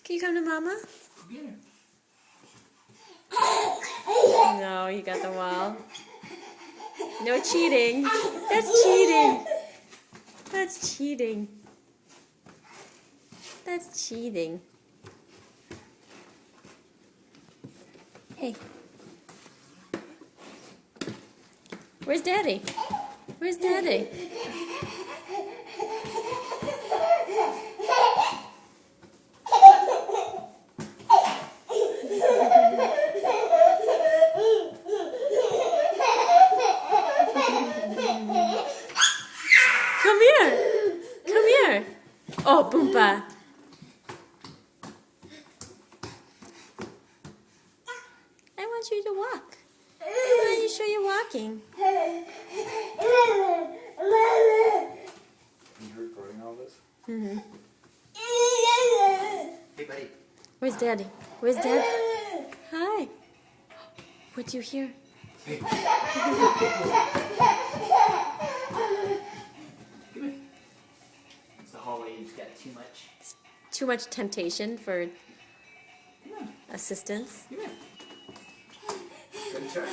Can you come to Mama? Yeah. No, you got the wall. No cheating. That's cheating. That's cheating. That's cheating. Hey. Where's Daddy? Where's Daddy? Come here. Come here. Oh, Boompa. I want you to walk. I want you to show you walking. You recording all this? Mm-hmm. Hey, buddy. Where's Daddy? Where's Daddy? Hi. What do you hear? Hey. Come here. It's the hallway. You just got too much. Too much temptation for Come on. assistance. Come here. Good turn.